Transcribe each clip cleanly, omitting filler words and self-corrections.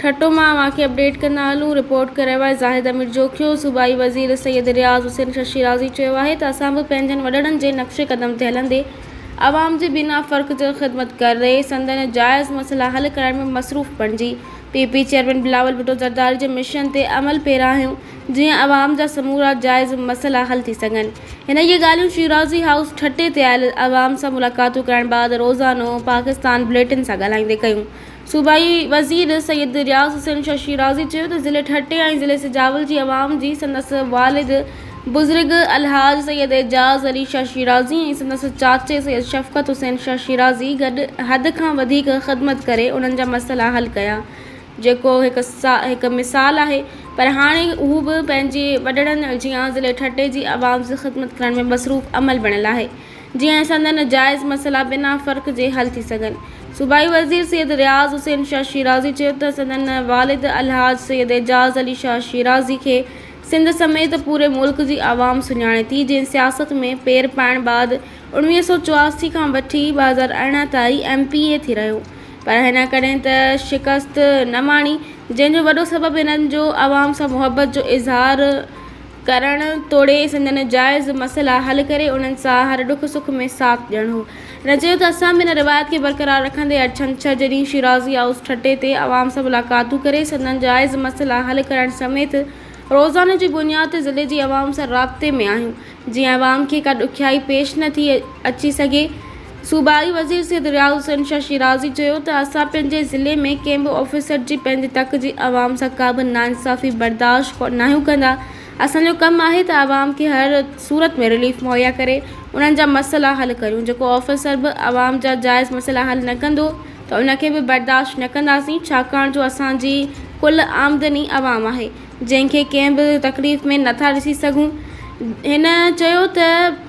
ठट्टो मां के अपडेट कंदा हलूं। रिपोर्ट करे रहियो आहे ज़ाहिद अमीर जोखियो। सूबाई वज़ीर सैयद रियाज़ हुसैन शशिराज़ी चयो आहे त असां बि पंहिंजनि वॾड़नि जे नक्शे क़दम ते हलंदे आवाम जे बिना फ़र्क़ जो ख़िदमत करे संदन जाइज़ मसइला हल करण में मसरूफ़ बणिजी पीपी चेयरमैन बिलावल भुट्टो ज़रदारी जे मिशन ते अमल पैरा आहियूं जीअं आवाम जा समूरा जाइज़ मसइला हल थी सघनि। हिन इहे ॻाल्हियूं शिराज़ी हाउस ठट्टे ते आयल आवाम सां मुलाक़ातूं करण बाद रोज़ानो पाकिस्तान बुलेटिन सां ॻाल्हाईंदे कयूं। सूबाई वज़ीर सैयद रियाज़ हुसैन शशिराज़ी चयो त ज़िले ठट्टे ऐं ज़िले सिजावल जी आवाम जी संदसि वालिद बुज़ुर्ग अलहाज सैयद एजाज़ अली शशिराज़ी ऐं संदसि चाचे सैयद शफ़क़त हुसैन शशिराज़ी गॾु हद खां वधीक ख़िदमत करे उन्हनि जा मसइला हल कया, जेको हिकु मिसाल आहे। पर हाणे हू बि पंहिंजे वॾड़नि जीअं ज़िले ठट्टे जी आवाम जी ख़िदमत करण में मसरूफ़ अमल बणियल आहे जीअं संदन जाइज़ मसइला बिना फ़र्क़ जे हल थी सघनि। सूबाई वज़ीर सैयद रियाज़ हुसैन शशिराज़ी चयो त संदन वालिद अलहाज सैयद एजाज़ अली शशिराज़ी खे सिंध समेत पूरे मुल्क जी आवाम सुञाणे थी, जंहिं सियासत में पेर पाइण बाद 1984 खां वठी 2018 ताईं MPA थी रहियो, पर हिन कॾहिं त शिकस्त न माणी, जंहिंजो वॾो सबबु हिननि जो आवाम सां मुहबत जो इज़हार करणु तोड़े संदन जाइज़ मसइला हल करे उन्हनि सां हर ॾुख सुख में साथ ॾियणु हो। हिन चयो त असां बि हिन रिवायत खे बरक़रार रखंदे अॼु छंछरु जॾहिं शिराज़ी हाउस ठट्टे ते आवाम सां मुलाक़ातूं करे संदन जाइज़ मसइला हल करण समेत रोज़ाने जी बुनियाद ते ज़िले जी आवाम सां राब्ते में आहियूं जीअं आवाम खे का ॾुखियाई पेश न थी अची सघे। सूबाई वज़ीर सैयद रियाज़ हुसैन शशिराज़ी चयो त असां पंहिंजे ज़िले में कंहिं बि ऑफिसर जी पंहिंजे तक जी आवाम सां का बि नाइंसाफ़ी बर्दाश्त नाहियूं कंदा। असांजो कमु आहे त आवाम खे हर सूरत में रिलीफ मुहैया करे उन्हनि जा मसइला हल करियूं। जेको ऑफिसर बि आवाम जा जाइज़ मसइला हल न कंदो त उनखे बि बर्दाश्त न कंदासीं, छाकाणि जो असांजी कुल आमदनी आवाम आहे जंहिंखे कंहिं बि तकलीफ़ में नथा ॾिसी सघूं। हिन चयो त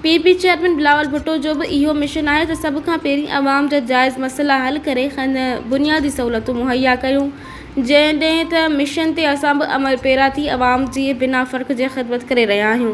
पीपी चेयरमैन बिलावल भुट्टो जो बि इहो मिशन आहे त सभ खां पहिरीं आवाम जा जाइज़ मसइला हल करे बुनियादी सहूलियतूं मुहैया कयूं, जंहिं ॾे त मिशन ते असां बि अमल पैरा थी आवाम जी बिना फ़र्क़ जे ख़िदमत करे रहिया आहियूं।